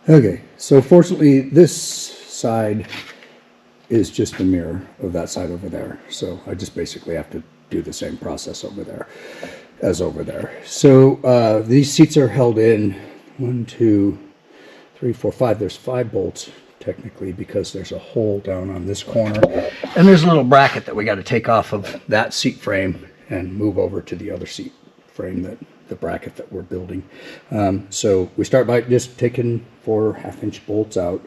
Okay, so fortunately this side is just the mirror of that side over there. So I just basically have to do the same process over there as over there. So these seats are held in 1, 2, 3, 4, 5. There's 5 bolts technically because there's a hole down on this corner. And there's a little bracket that we got to take off of that seat frame and move over to the other seat frame, that the bracket that we're building. So we start by just taking 4 1/2-inch bolts out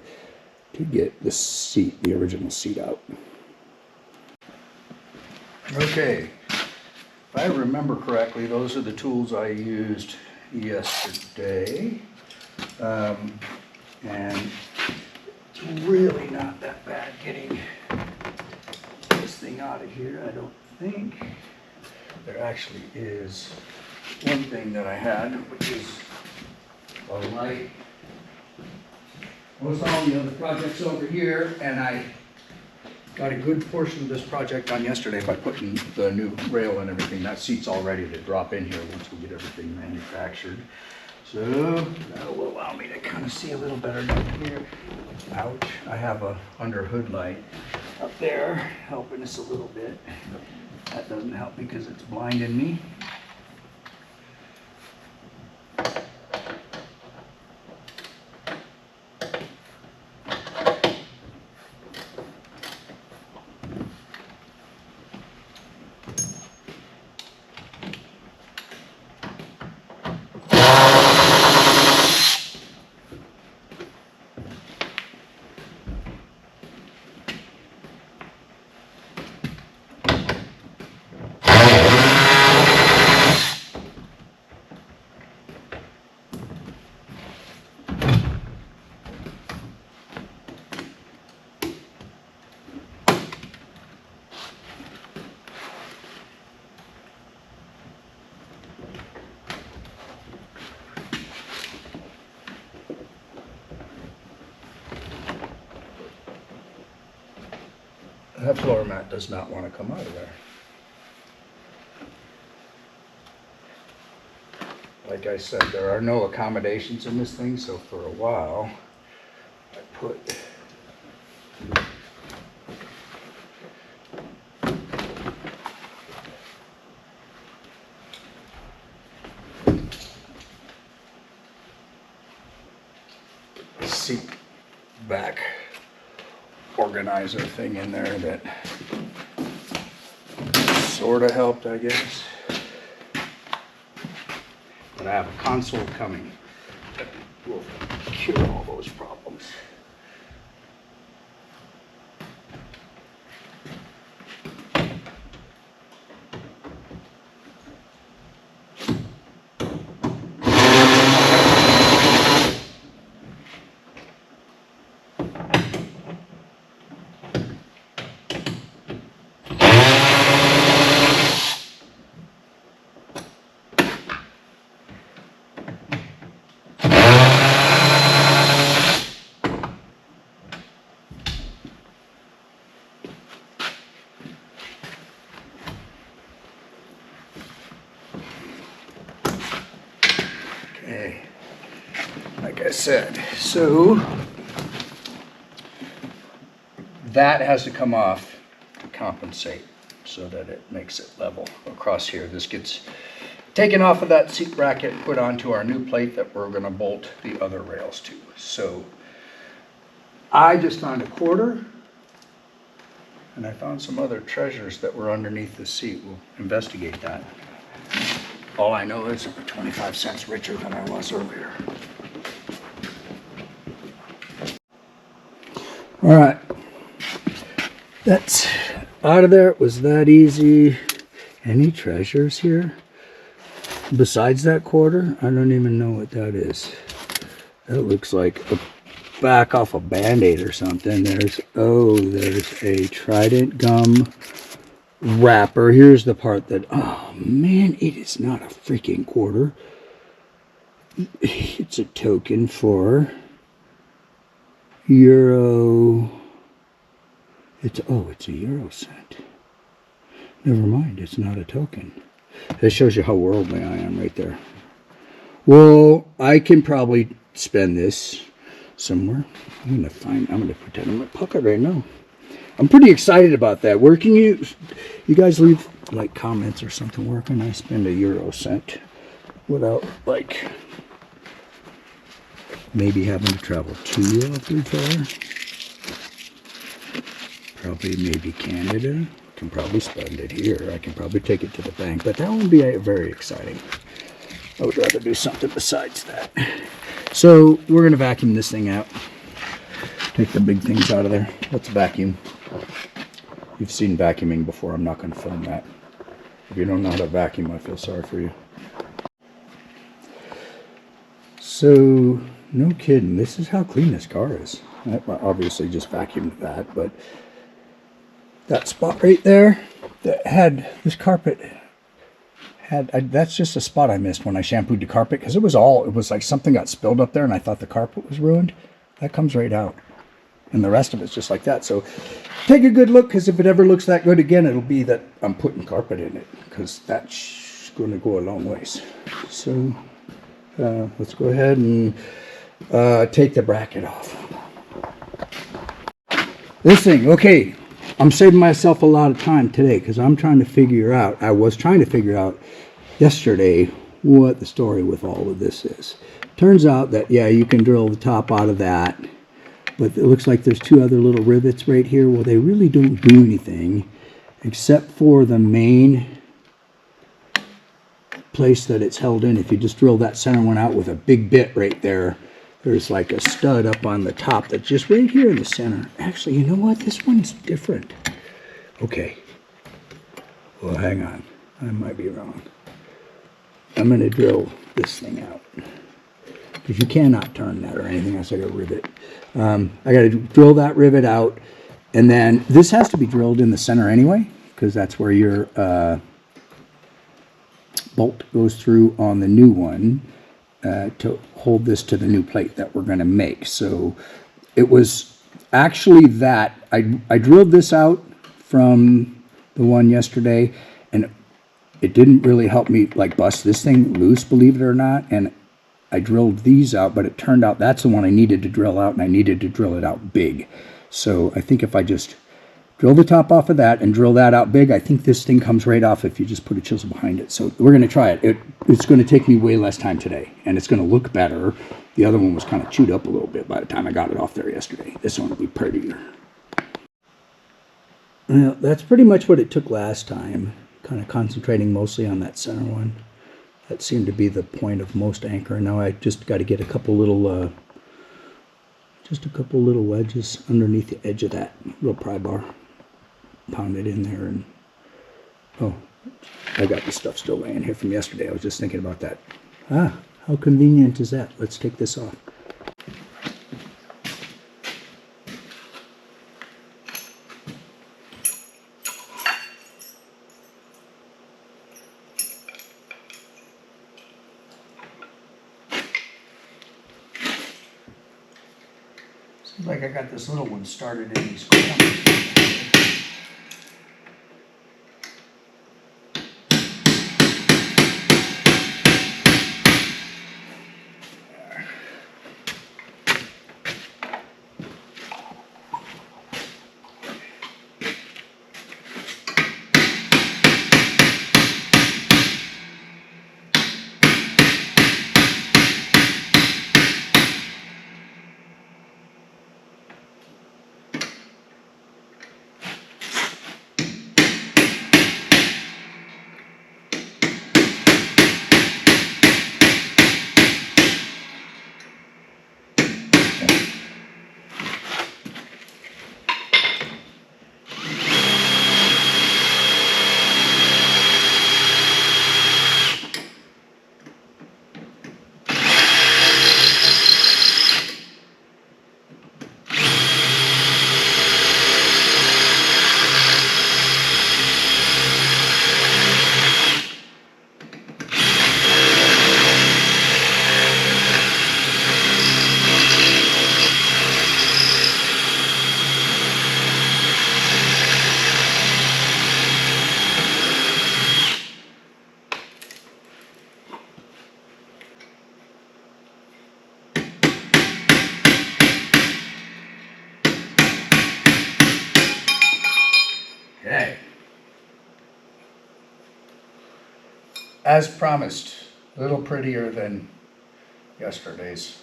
to get the seat, the original seat out. Okay, if I remember correctly, those are the tools I used yesterday. And it's really not that bad getting this thing out of here, I don't think. There actually is one thing that I had, which is a light. Most all the other projects over here, and I got a good portion of this project done yesterday by putting the new rail and everything. That seat's all ready to drop in here once we get everything manufactured. So that will allow me to kind of see a little better down here. Ouch, I have a under hood light up there helping us a little bit. That doesn't help because it's blinding me. That floor mat does not want to come out of there. Like I said, there are no accommodations in this thing, so for a while I put a seat back organizer thing in there that sort of helped, I guess. But I have a console coming that will cure all those problems. Okay, like I said, so that has to come off to compensate so that it makes it level across here. This gets taken off of that seat bracket, put onto our new plate that we're going to bolt the other rails to. So I just found a quarter, and I found some other treasures that were underneath the seat. We'll investigate that. All I know is we're 25 cents richer than I was earlier. All right, that's out of there. It was that easy. Any treasures here besides that quarter? I don't even know what that is. That looks like a back off a Band-Aid or something. There's a Trident gum wrapper. Here's the part that, oh man, it is not a freaking quarter. It's a token for Euro. It's a Euro cent. Never mind, it's not a token. That shows you how worldly I am right there. Well, I can probably spend this somewhere. I'm gonna pretend I'm in my pocket right now. I'm pretty excited about that. Where can you guys leave like comments or something? Where can I spend a Euro cent without like maybe having to travel too awfully far? Probably maybe Canada. Can probably spend it here. I can probably take it to the bank, but that won't be very exciting. I would rather do something besides that. So we're gonna vacuum this thing out. Take the big things out of there. Let's vacuum. You've seen vacuuming before. I'm not gonna film that. If you don't know how to vacuum, I feel sorry for you. So, no kidding. This is how clean this car is. I obviously just vacuumed that, but that spot right there that had this carpet that's just a spot I missed when I shampooed the carpet, because it was like something got spilled up there and I thought the carpet was ruined. That comes right out, and the rest of it's just like that. So take a good look, because if it ever looks that good again, it'll be that I'm putting carpet in it, because that's going to go a long ways. So let's go ahead and take the bracket off. This thing, okay, I'm saving myself a lot of time today, because I was trying to figure out yesterday what the story with all of this is. Turns out that, yeah, you can drill the top out of that, but it looks like there's two other little rivets right here. Well, they really don't do anything except for the main place that it's held in. If you just drill that center one out with a big bit right there, there's like a stud up on the top that's just right here in the center. Actually, you know what? This one's different. Okay. Well, hang on. I might be wrong. I'm going to drill this thing out, because you cannot turn that or anything. That's like a rivet. I got to drill that rivet out, and then this has to be drilled in the center anyway, because that's where your bolt goes through on the new one to hold this to the new plate that we're going to make. So it was actually that I drilled this out from the one yesterday, and it didn't really help me like bust this thing loose, believe it or not. And I drilled these out, but it turned out that's the one I needed to drill out, and I needed to drill it out big. So I think if I just drill the top off of that and drill that out big, I think this thing comes right off if you just put a chisel behind it. So we're going to try it. It's going to take me way less time today, and it's going to look better. The other one was kind of chewed up a little bit by the time I got it off there yesterday. This one will be prettier. Well, that's pretty much what it took last time. Kind of concentrating mostly on that center one. That seemed to be the point of most anchor. Now I just got to get a couple little wedges underneath the edge of that little pry bar. Pound it in there, and oh, I got the stuff still laying here from yesterday. I was just thinking about that. How convenient is that? Let's take this off. Seems like I got this little one started in these corners. as promised, a little prettier than yesterday's.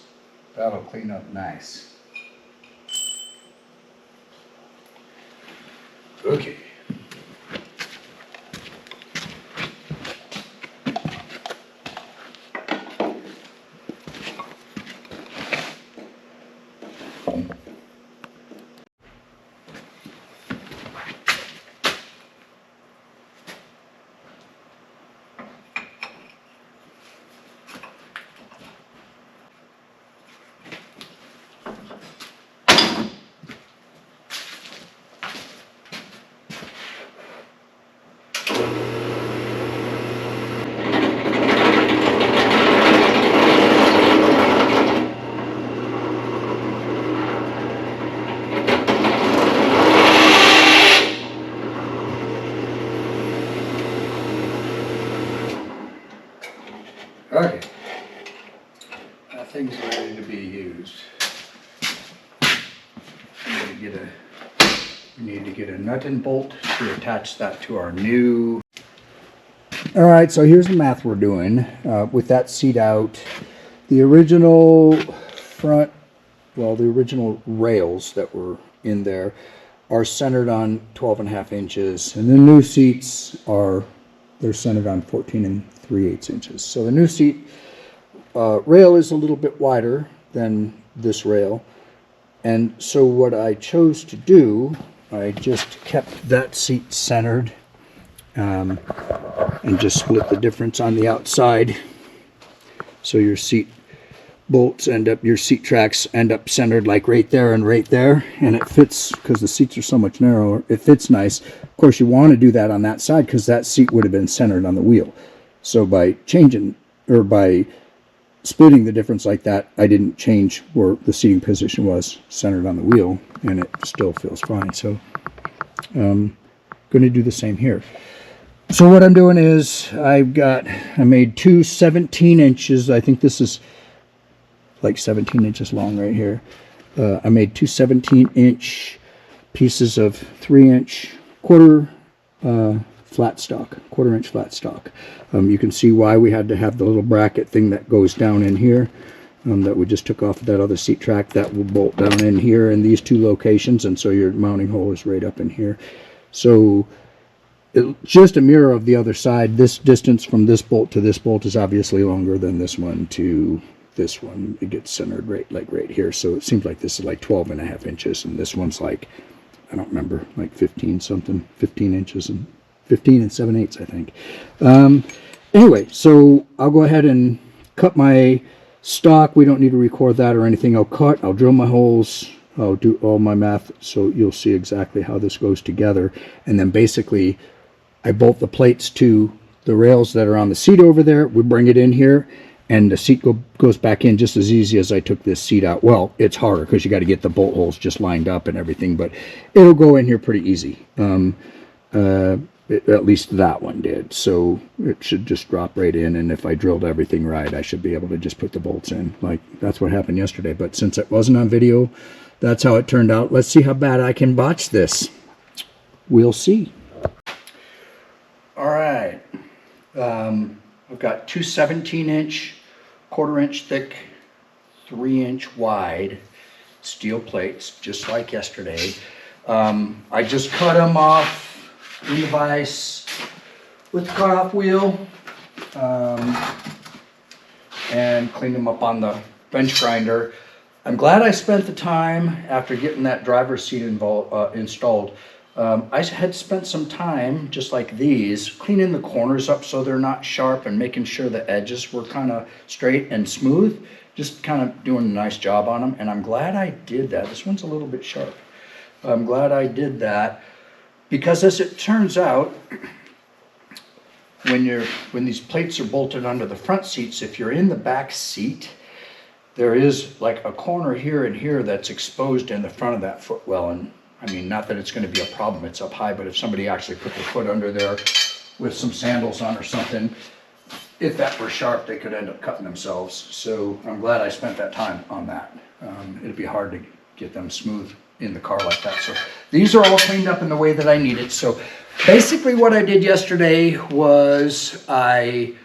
That'll clean up nice. Okay. Okay, that thing's ready to be used. We need to get a nut and bolt to attach that to our new. All right, so here's the math we're doing. With that seat out, the original front, well, the original rails that were in there are centered on 12.5 inches, and the new seats they're centered on 14 3/8 inches. So the new seat rail is a little bit wider than this rail. And so what I chose to do, I just kept that seat centered and just split the difference on the outside. So your seat bolts your seat tracks end up centered like right there, and it fits because the seats are so much narrower. It fits nice. Of course, you want to do that on that side because that seat would have been centered on the wheel. So by splitting the difference like that, I didn't change where the seating position was centered on the wheel, and it still feels fine. So I'm going to do the same here. So what I'm doing is I made two 17 inches. I think this is like 17 inches long right here. I made two 17-inch pieces of 3-inch quarter-inch flat stock. You can see why we had to have the little bracket thing that goes down in here that we just took off of that other seat track. That will bolt down in here in these two locations, and so your mounting hole is right up in here. So just a mirror of the other side. This distance from this bolt to this bolt is obviously longer than this one to this one. It gets centered right here. So it seems like this is like 12.5 inches, and this one's like, I don't remember, like 15 inches and 15 7/8, I think. Anyway, so I'll go ahead and cut my stock. We don't need to record that or anything. I'll drill my holes, I'll do all my math, so you'll see exactly how this goes together. And then basically I bolt the plates to the rails that are on the seat over there. We bring it in here, and the seat goes back in just as easy as I took this seat out. Well, it's harder because you got to get the bolt holes just lined up and everything, but it'll go in here pretty easy. At least that one did, so it should just drop right in, and if I drilled everything right, I should be able to just put the bolts in. Like, that's what happened yesterday, but since it wasn't on video, that's how it turned out. Let's see how bad I can botch this. We'll see. All right, I've got two 17-inch, quarter-inch thick, 3-inch wide steel plates, just like yesterday. I just cut them off in the vise with the cutoff wheel and cleaned them up on the bench grinder. I'm glad I spent the time after getting that driver's seat installed. I had spent some time, just like these, cleaning the corners up so they're not sharp and making sure the edges were kind of straight and smooth. Just kind of doing a nice job on them, and I'm glad I did that. This one's a little bit sharp. I'm glad I did that. Because as it turns out, when these plates are bolted onto the front seats, if you're in the back seat, there is like a corner here and here that's exposed in the front of that footwell. And I mean, not that it's going to be a problem, it's up high, but if somebody actually put their foot under there with some sandals on or something, if that were sharp, they could end up cutting themselves. So I'm glad I spent that time on that. It'd be hard to get them smooth in the car like that. So these are all cleaned up in the way that I need it. So basically what I did yesterday was I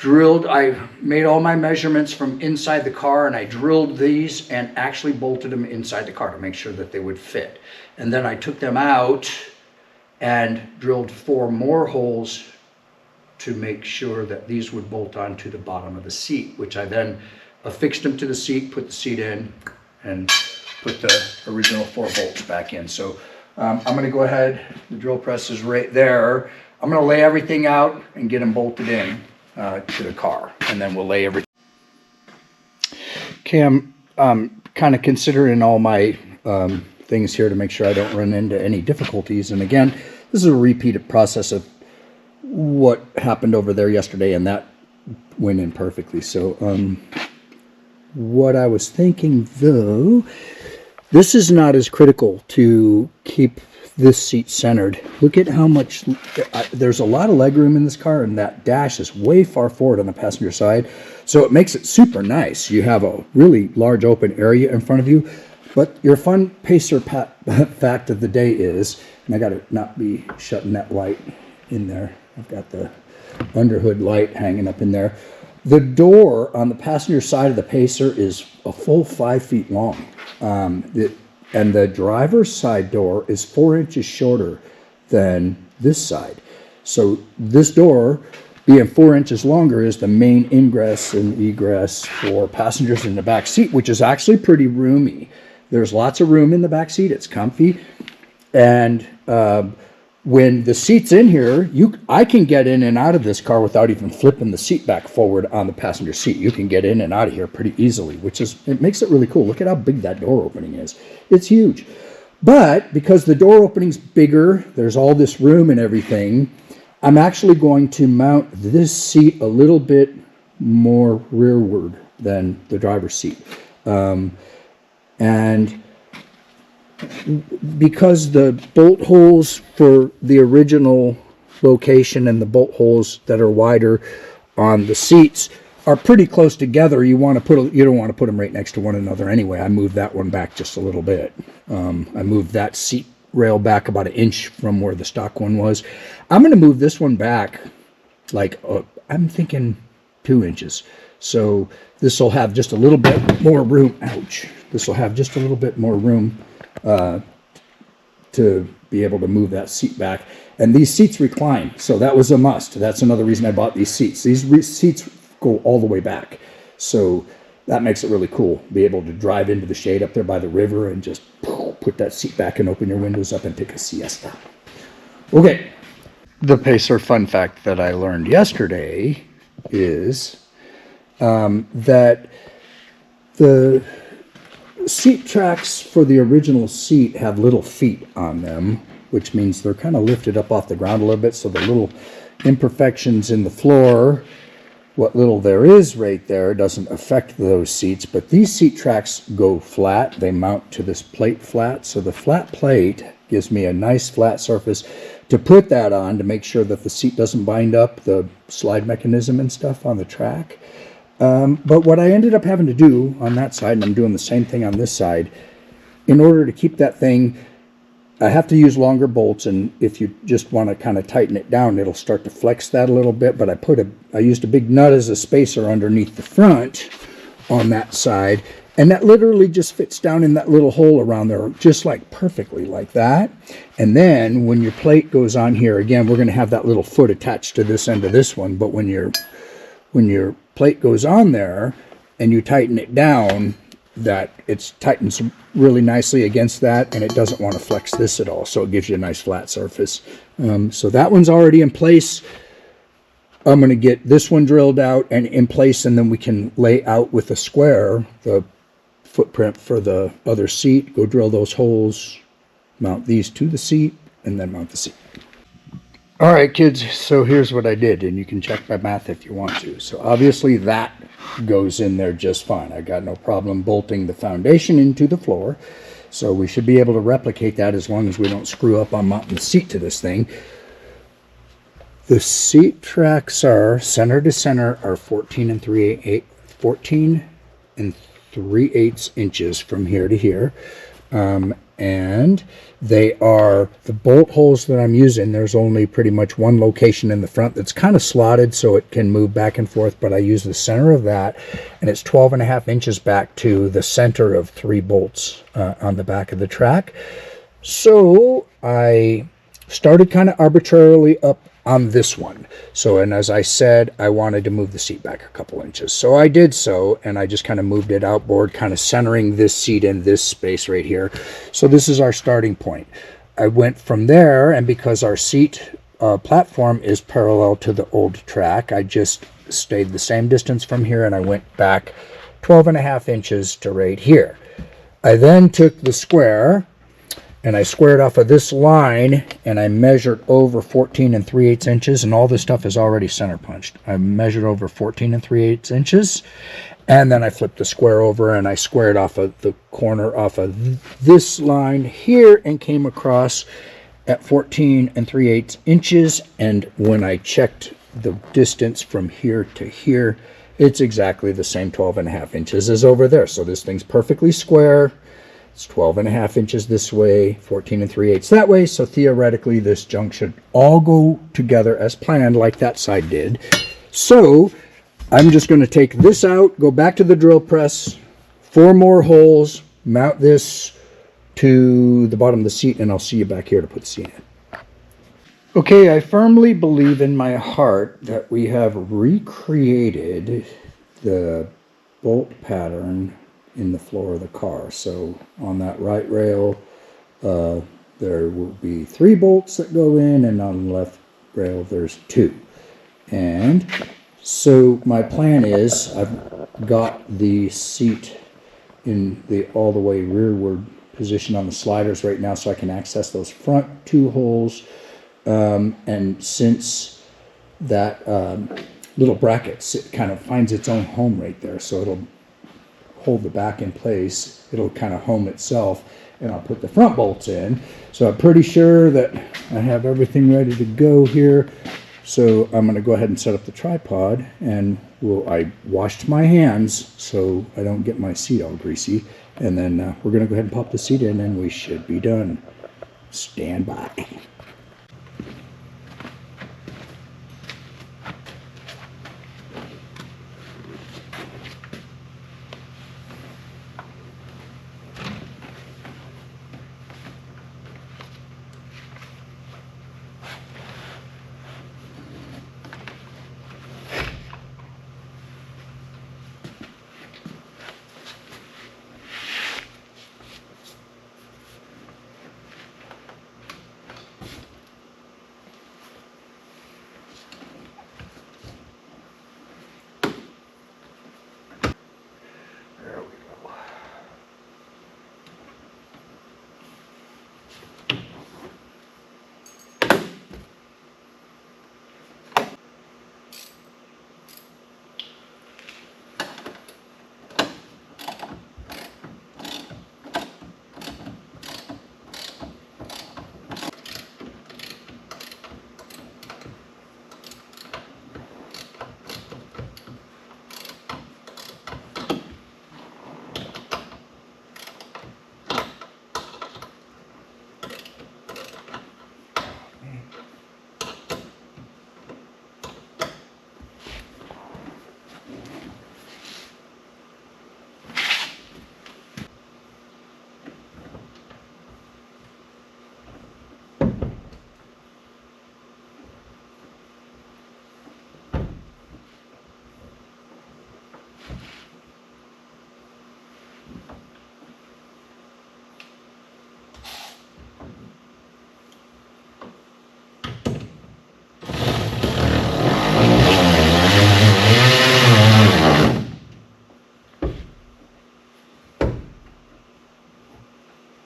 I made all my measurements from inside the car, and I drilled these and actually bolted them inside the car to make sure that they would fit. And then I took them out and drilled 4 more holes to make sure that these would bolt onto the bottom of the seat, which I then affixed them to the seat, put the seat in, and put the original 4 bolts back in. So I'm going to go ahead, the drill press is right there. I'm going to lay everything out and get them bolted in to the car, and then we'll lay everything. Okay, I'm kind of considering all my things here to make sure I don't run into any difficulties. And again, this is a repeated process of what happened over there yesterday, and that went in perfectly. So what I was thinking though, this is not as critical to keep this seat centered. Look at how much, there's a lot of leg room in this car, and that dash is way far forward on the passenger side. So it makes it super nice. You have a really large open area in front of you. But your fun Pacer fact of the day is, and I got to not be shutting that light in there. I've got the underhood light hanging up in there. The door on the passenger side of the Pacer is a full 5 feet long. And the driver's side door is 4 inches shorter than this side. So this door, being 4 inches longer, is the main ingress and egress for passengers in the back seat, which is actually pretty roomy. There's lots of room in the back seat. It's comfy. And when the seat's in here, I can get in and out of this car without even flipping the seat back forward on the passenger seat. You can get in and out of here pretty easily, it makes it really cool. Look at how big that door opening is. It's huge. But because the door opening's bigger, there's all this room and everything, I'm actually going to mount this seat a little bit more rearward than the driver's seat. And because the bolt holes for the original location and the bolt holes that are wider on the seats are pretty close together, you don't want to put them right next to one another anyway. I moved that one back just a little bit. I moved that seat rail back about 1 inch from where the stock one was. I'm going to move this one back I'm thinking 2 inches. So this will have just a little bit more room. Ouch. This will have just a little bit more room to be able to move that seat back. And these seats recline, so that was a must. That's another reason I bought these seats. These seats go all the way back, so that makes it really cool. Be able to drive into the shade up there by the river and just put that seat back and open your windows up and take a siesta. Okay, the Pacer fun fact that I learned yesterday is that the seat tracks for the original seat have little feet on them, which means they're kind of lifted up off the ground a little bit, so the little imperfections in the floor, what little there is right there, doesn't affect those seats. But these seat tracks go flat. They mount to this plate flat, so the flat plate gives me a nice flat surface to put that on to make sure that the seat doesn't bind up the slide mechanism and stuff on the track. But what I ended up having to do on that side, and I'm doing the same thing on this side, in order to keep that thing, I have to use longer bolts, and if you just want to kind of tighten it down, it'll start to flex that a little bit. But I used a big nut as a spacer underneath the front on that side, and that literally just fits down in that little hole around there, just like perfectly like that. And then when your plate goes on here, again, we're going to have that little foot attached to this end of this one, but when your plate goes on there and you tighten it down, that it tightens really nicely against that, and it doesn't want to flex this at all, so it gives you a nice flat surface. So that one's already in place. I'm going to get this one drilled out and in place, and then we can lay out with a square the footprint for the other seat, go drill those holes, mount these to the seat, and then mount the seat. All right, kids, so here's what I did, and you can check my math if you want to. So obviously that goes in there just fine. I got no problem bolting the foundation into the floor, so we should be able to replicate that as long as we don't screw up on mounting the seat to this thing. The seat tracks are center to center are 14 and 3/8 inches from here to here. and they are the bolt holes that I'm using. There's only pretty much one location in the front that's kind of slotted so it can move back and forth, but I use the center of that, and it's 12.5 inches back to the center of 3 bolts on the back of the track. So I started kind of arbitrarily up on this one. So, and as I said, I wanted to move the seat back a couple inches. So I did so, and I just kind of moved it outboard, kind of centering this seat in this space right here. So this is our starting point. I went from there, and because our seat platform is parallel to the old track, I just stayed the same distance from here, and I went back 12.5 inches to right here. I then took the square, and I squared off of this line, and I measured over 14 3/8 inches, and all this stuff is already center punched. I measured over 14 3/8 inches, and then I flipped the square over, and I squared off of the corner off of this line here, and came across at 14 3/8 inches, and when I checked the distance from here to here, it's exactly the same 12.5 inches as over there. So this thing's perfectly square. It's 12.5 inches this way, 14 3/8 that way. So theoretically, this junk should all go together as planned, like that side did. So I'm just going to take this out, go back to the drill press, 4 more holes, mount this to the bottom of the seat, and I'll see you back here to put the seat in. Okay, I firmly believe in my heart that we have recreated the bolt pattern in the floor of the car. So on that right rail, there will be 3 bolts that go in, and on the left rail there's 2. And so my plan is, I've got the seat in the all the way rearward position on the sliders right now, so I can access those front 2 holes. And since that little bracket kind of finds its own home right there, so it'll hold the back in place, it'll kind of home itself, and I'll put the front bolts in. So I'm pretty sure that I have everything ready to go here. So I'm going to go ahead and set up the tripod, and I washed my hands so I don't get my seat all greasy, and then we're going to go ahead and pop the seat in, and we should be done. Stand by.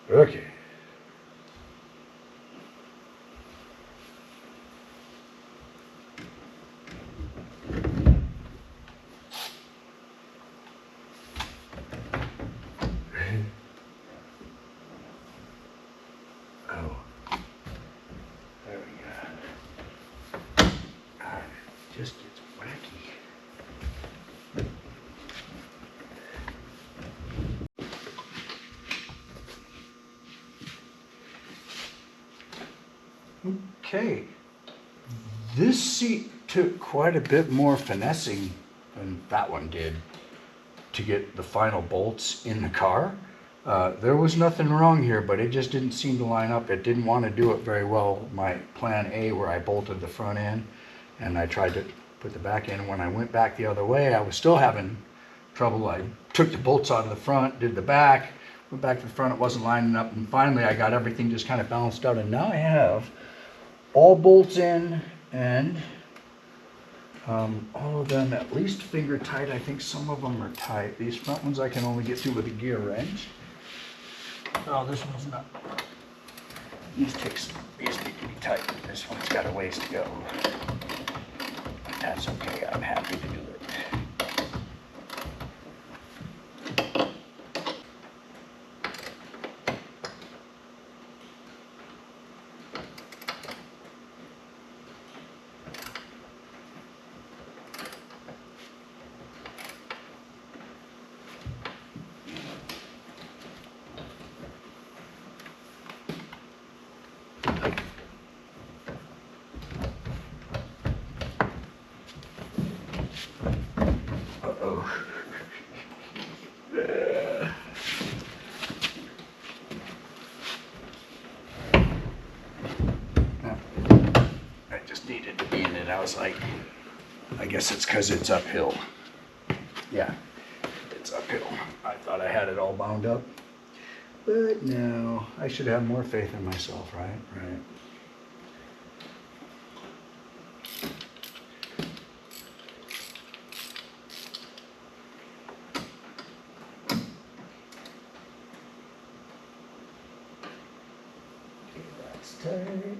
Okay. Oh. There we go. It just gets wacky. Okay, this seat took quite a bit more finessing than that one did to get the final bolts in the car. There was nothing wrong here, but it just didn't seem to line up. It didn't want to do it very well. My plan A, where I bolted the front end and I tried to put the back end. When I went back the other way, I was still having trouble. I took the bolts out of the front, did the back, went back to the front, it wasn't lining up, and finally I got everything just kind of balanced out, and now I have all bolts in and all of them at least finger tight. I think some of them are tight. These front ones I can only get through with a gear wrench. Oh, this one's not. These need to be tight. This one's got a ways to go. But that's okay. I'm happy to do it. Needed to be in it. I was like, I guess it's because it's uphill. Yeah, it's uphill. I thought I had it all bound up, but no, I should have more faith in myself, right? Right. Okay, that's tight.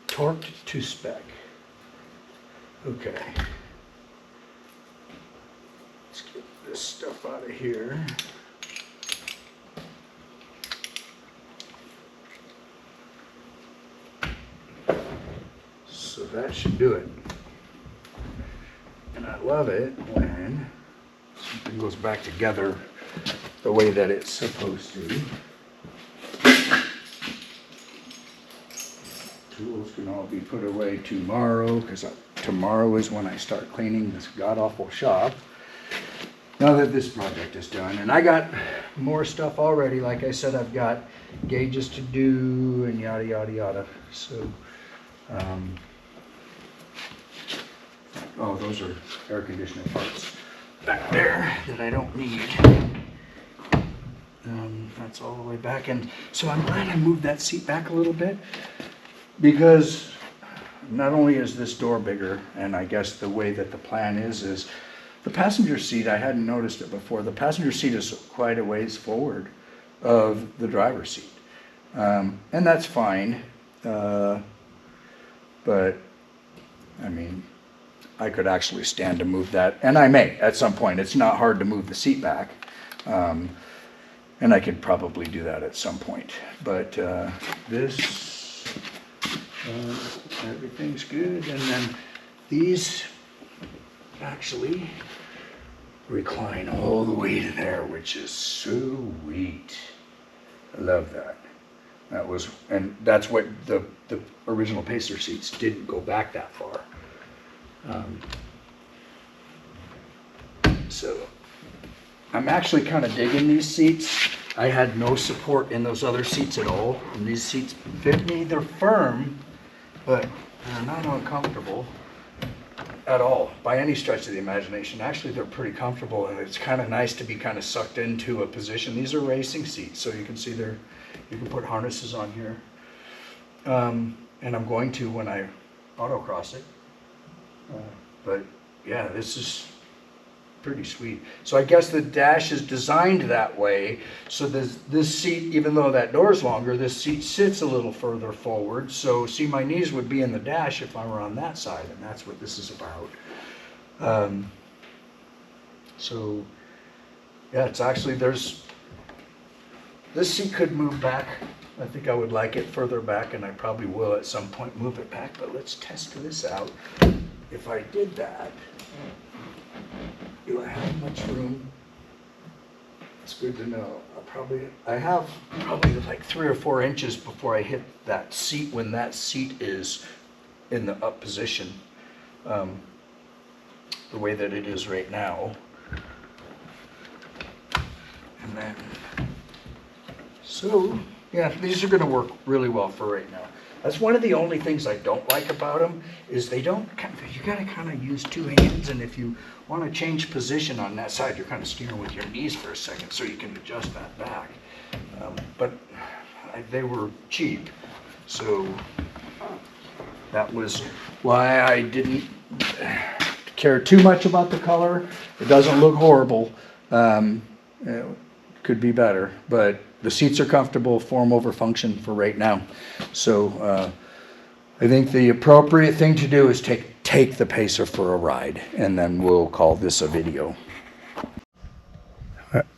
Torqued to spec. Okay. Let's get this stuff out of here. So that should do it. And I love it when something goes back together the way that it's supposed to. Tools can all be put away tomorrow, because tomorrow is when I start cleaning this god-awful shop. Now that this project is done, and I got more stuff already. Like I said, I've got gauges to do and yada yada yada. So, oh, those are air conditioning parts back there that I don't need. That's all the way back, and so I'm glad I moved that seat back a little bit, because not only is this door bigger, and I guess the way that the plan is the passenger seat, I hadn't noticed it before, the passenger seat is quite a ways forward of the driver's seat. And that's fine, but I mean, I could actually stand to move that, and I may at some point. It's not hard to move the seat back, and I could probably do that at some point. But this, everything's good, and then these actually recline all the way to there, which is sweet. I love that. That was, and that's what the original Pacer seats didn't go back that far. So I'm actually kind of digging these seats. I had no support in those other seats at all, and these seats fit me. They're firm, but they're not uncomfortable at all by any stretch of the imagination. Actually, they're pretty comfortable, and it's kind of nice to be kind of sucked into a position. These are racing seats, so you can see you can put harnesses on here. And I'm going to when I autocross it. But yeah, this is pretty sweet. So I guess the dash is designed that way. So this seat, even though that door's longer, this seat sits a little further forward. So see, my knees would be in the dash if I were on that side, and that's what this is about. So yeah, it's actually, this seat could move back. I think I would like it further back, and I probably will at some point move it back, but let's test this out. If I did that, do I have much room? It's good to know. I have probably like 3 or 4 inches before I hit that seat when that seat is in the up position, the way that it is right now. And then, so yeah, these are going to work really well for right now. That's one of the only things I don't like about them, is they don't, you got to kind of use 2 hands, and if you want to change position on that side, you're kind of steering with your knees for a second so you can adjust that back. But they were cheap, so that was why I didn't care too much about the color. It doesn't look horrible. It could be better, but the seats are comfortable, form over function for right now. So I think the appropriate thing to do is take the Pacer for a ride, and then we'll call this a video.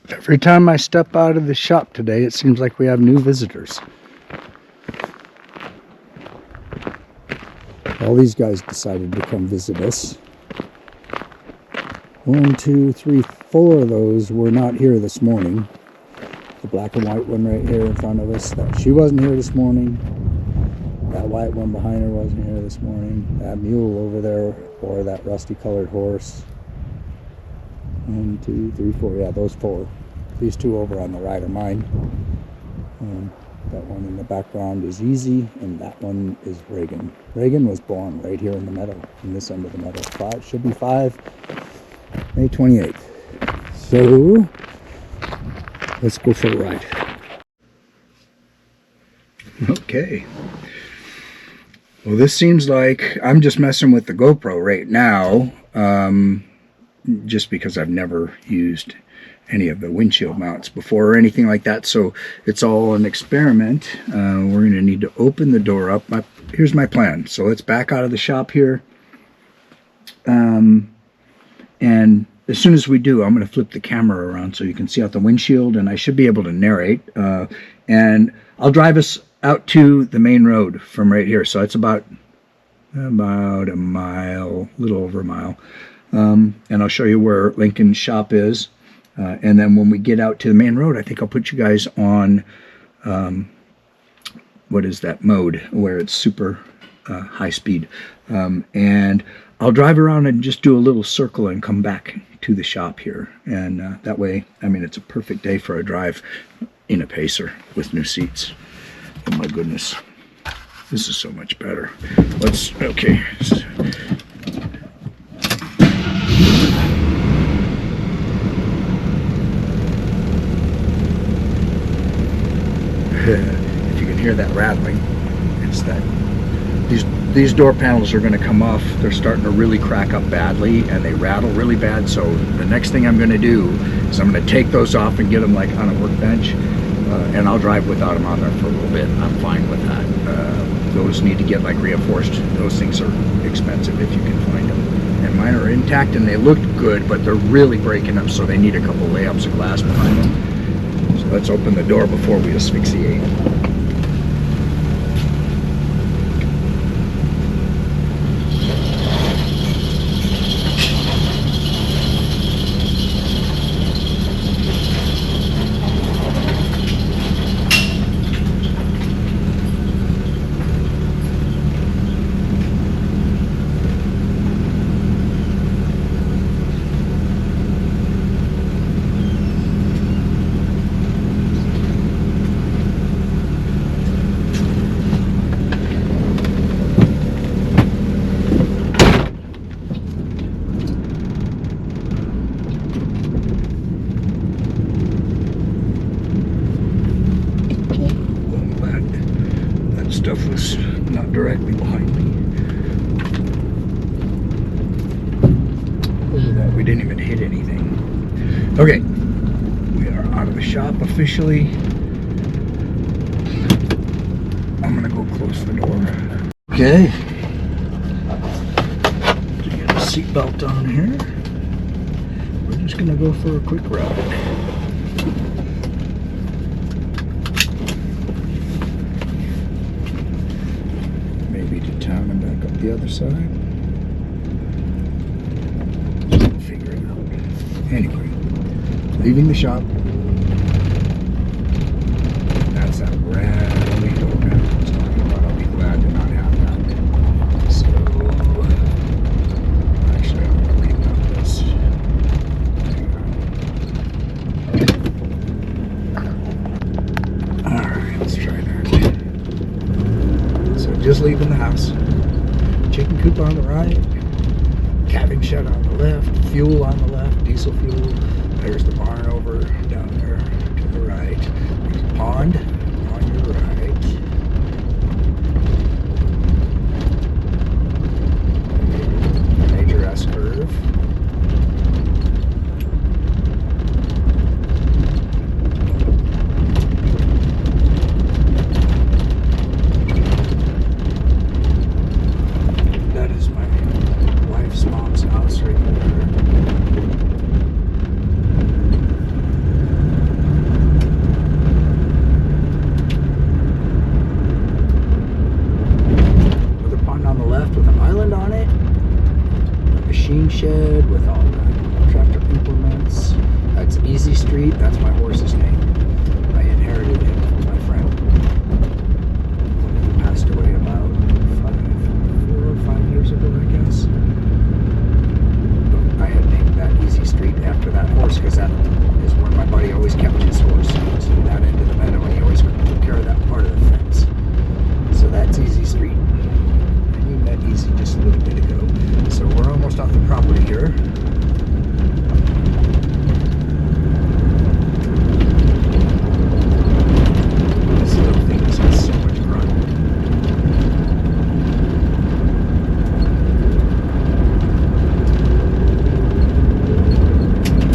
Every time I step out of the shop today, it seems like we have new visitors. All these guys decided to come visit us. 1, 2, 3, 4 of those were not here this morning. The black and white one right here in front of us, she wasn't here this morning. That white one behind her wasn't here this morning. That mule over there, or that rusty colored horse. 1, 2, 3, 4. Yeah, those 4. These 2 over on the right are mine. That one in the background is Easy, and that one is Reagan. Reagan was born right here in the meadow, in this end of the meadow. Should be 5, May 28th. So let's go for a ride. Okay. Well, this seems like I'm just messing with the GoPro right now, just because I've never used any of the windshield mounts before or anything like that. So it's all an experiment. We're going to need to open the door up. Here's my plan. So let's back out of the shop here. And as soon as we do, I'm going to flip the camera around so you can see out the windshield, and I should be able to narrate. And I'll drive us out to the main road from right here. So it's about a mile, a little over a mile. And I'll show you where Lincoln's shop is. And then when we get out to the main road, I think I'll put you guys on, what is that mode, where it's super high speed. And I'll drive around and just do a little circle and come back to the shop here. And that way, I mean, it's a perfect day for a drive in a Pacer with new seats. Oh my goodness, this is so much better. Okay. If you can hear that rattling, it's that these door panels are going to come off. They're starting to really crack up badly, and they rattle really bad. So the next thing I'm going to do is I'm going to take those off and get them like on a workbench, and I'll drive without them on there for a little bit. I'm fine with that. Those need to get like reinforced. Those things are expensive if you can find them. And mine are intact and they look good, but they're really breaking up, so they need a couple layups of glass behind them. So let's open the door before we asphyxiate. Stuff was not directly behind me. Look at that, we didn't even hit anything. Okay, we are out of the shop officially. I'm gonna go close the door. Okay. Get a seatbelt on here. We're just gonna go for a quick ride. Maybe to town and back up the other side. Figure it out. Anyway, leaving the shop. That's that rally door I was talking about. I'll be glad to not have that. So, actually, I'm going to leave out this. Alright, let's try that. So, just leaving the house. Chicken coop on the right. Cabin shed on the left. Fuel on the left. Diesel fuel. There's the barn over down there to the right. There's a pond on your right. Major S curve. That is my wife's mom's house right there. Shed with all the tractor implements. That's Easy Street. That's my horse's name. I inherited him from my friend. He passed away about 4 or 5 years ago, I guess. But I had named that Easy Street after that horse because that is where my buddy always kept his horse. So that end of the meadow, and he always took care of that part of the fence. So that's Easy Street. I named that Easy just a little bit ago. So we're almost off the property here. This little thing has got so much grunt.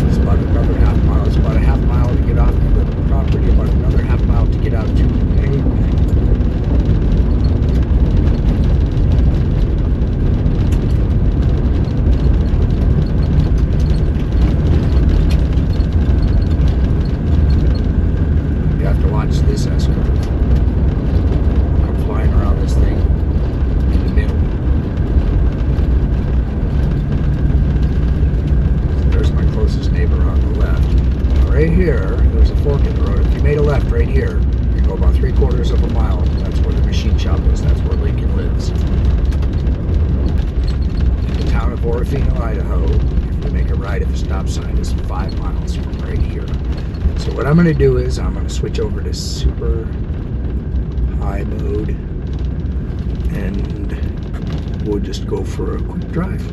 It's about another half mile. It's about a half mile to get off the property, about another half mile to get out to pavement. This S curve. I'm flying around this thing in the middle. There's my closest neighbor on the left. Right here, there's a fork in the road. If you made a left right here, you go about 3/4 of a mile. That's where the machine shop is. That's where Lincoln lives. In the town of Orofino, Idaho, if you make a right at the stop sign, is 5 miles from right here. So what I'm going to do is I'm going to switch over to super high mode and we'll just go for a quick drive.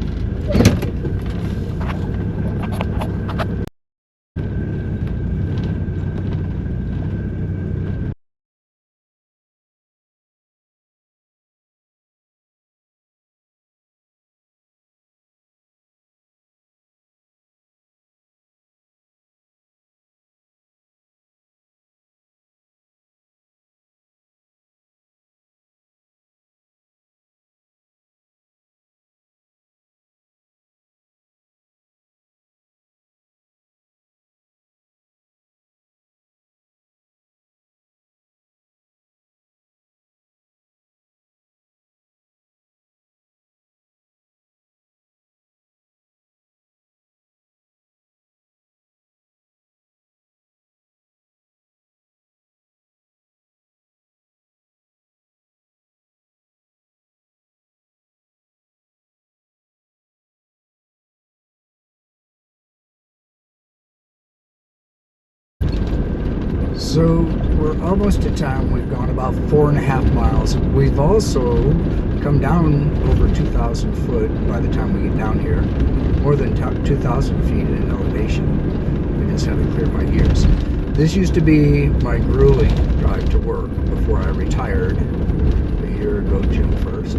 So we're almost to town. We've gone about 4.5 miles. We've also come down over 2,000 foot by the time we get down here. More than 2,000 feet in elevation. I just had to clear my ears. This used to be my grueling drive to work before I retired a year ago, June 1st.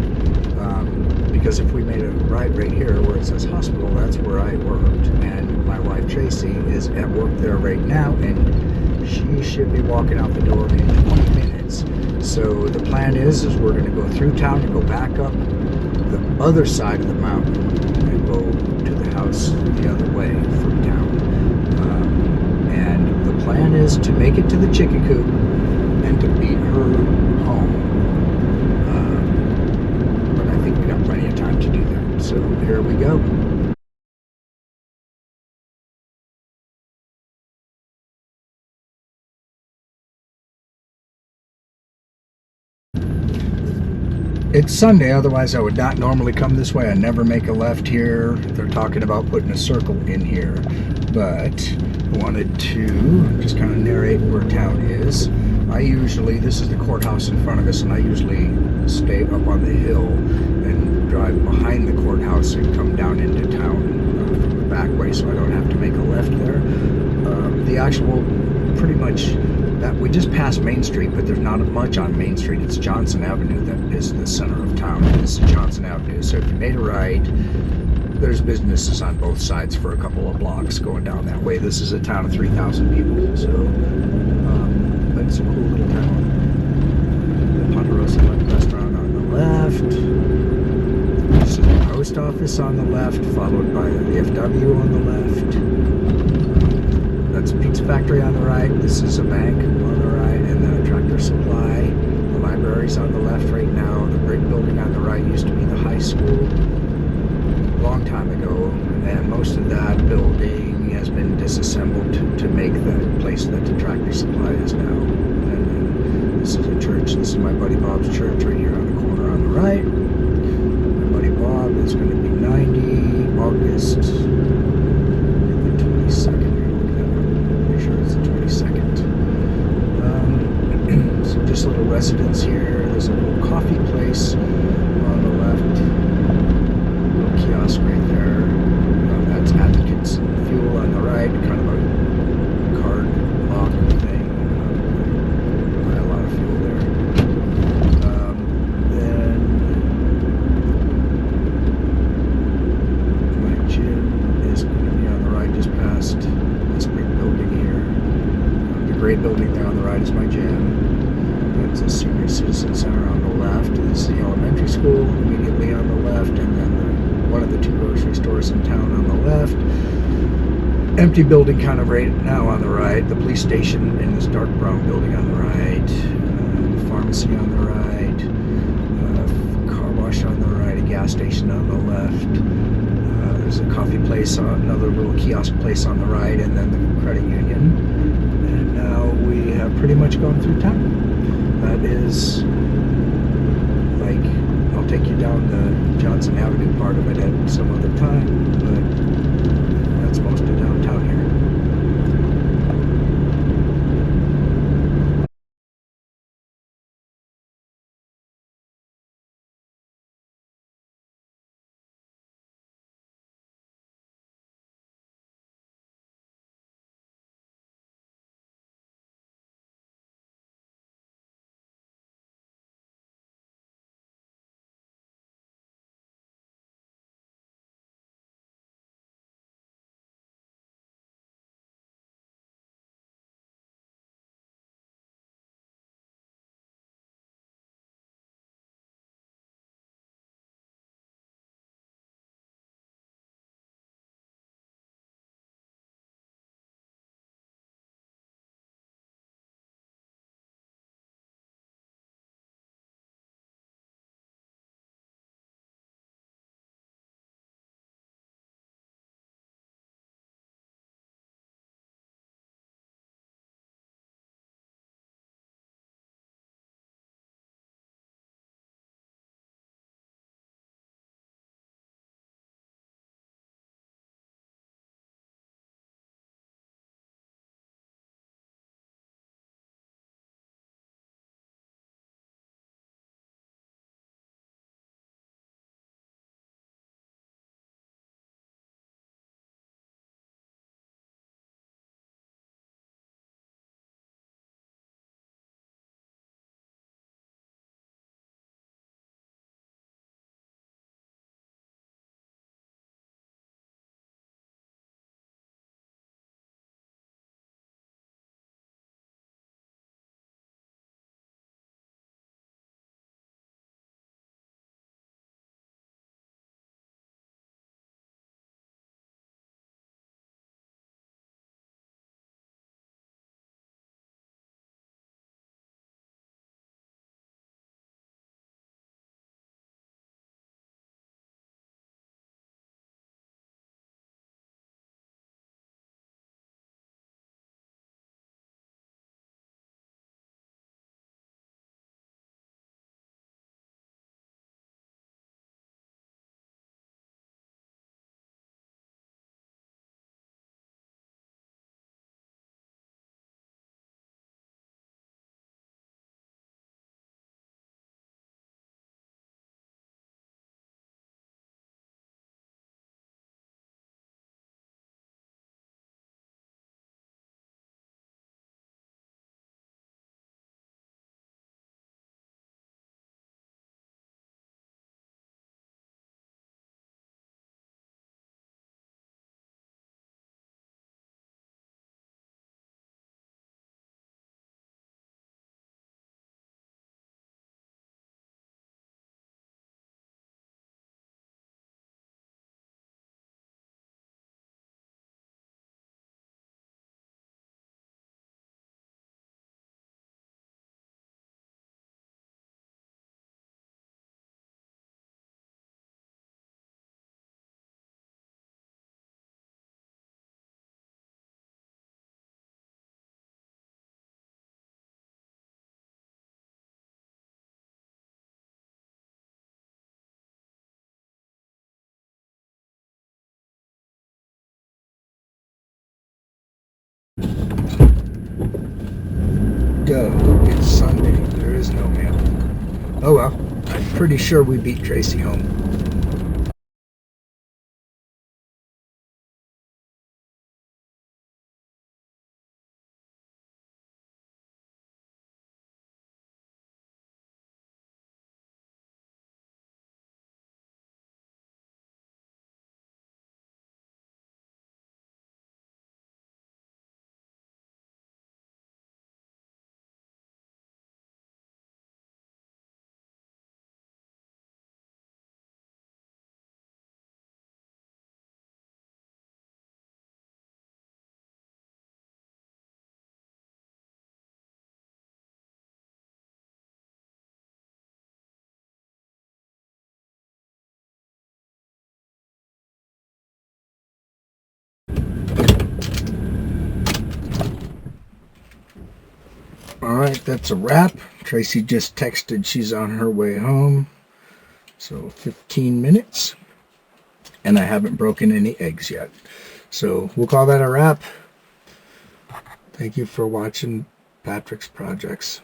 because if we made a right here where it says hospital, that's where I worked, and my wife Tracy is at work there right now, and she should be walking out the door in 20 minutes. So the plan is we're going to go through town and go back up the other side of the mountain and go to the house the other way from town. And the plan is to make it to the chicken coop and to beat her home. But I think we got plenty of time to do that. So here we go. It's Sunday, otherwise I would not normally come this way. I never make a left here. They're talking about putting a circle in here. But I wanted to just kind of narrate where town is. This is the courthouse in front of us, and I usually stay up on the hill and drive behind the courthouse and come down into town from the back way, so I don't have to make a left there. The actual, pretty much, that we just passed Main Street, but there's not much on Main Street. It's Johnson Avenue that is the center of town. This is Johnson Avenue. So if you made a right, there's businesses on both sides for a couple of blocks going down that way. This is a town of 3,000 people, so but it's a cool little town. The Ponderosa restaurant on the left. This is the post office on the left, followed by the VFW on the left. That's a pizza factory on the right. This is a bank on the right, and then a tractor supply. The library's on the left right now. The brick building on the right used to be the high school a long time ago, and most of that building has been disassembled to make the place that the tractor supply is now. And then this is a church. This is my buddy Bob's church right here on the corner on the right. My buddy Bob is going to be 90 August the 22nd. Sure it's the 22nd. So just a little residence here. There's a little coffee place on the left. A little kiosk right there. That's Advocates Fuel on the right. Kind of a card lock thing. Buy a lot of fuel there. Then my gym is going to be on the right, just past this big building here. The gray building there on the right is my gym. That's a senior citizen center on the left. This is the elementary school immediately on the left, and then one of the two grocery stores in town on the left. Empty building kind of right now on the right. The police station in this dark brown building on the right. The pharmacy on the right. Car wash on the right. A gas station on the left. There's a coffee place, another little kiosk place on the right, and then the credit union. And now we have pretty much gone through town. That is, like, I'll take you down the Johnson Avenue part of it at some other time, but that's most of downtown here. go. It's Sunday. There is no mail. Oh well. I'm pretty sure we beat Tracy home. Alright, that's a wrap. Tracy just texted she's on her way home. So 15 minutes. And I haven't broken any eggs yet. So we'll call that a wrap. Thank you for watching Patrick's Projects.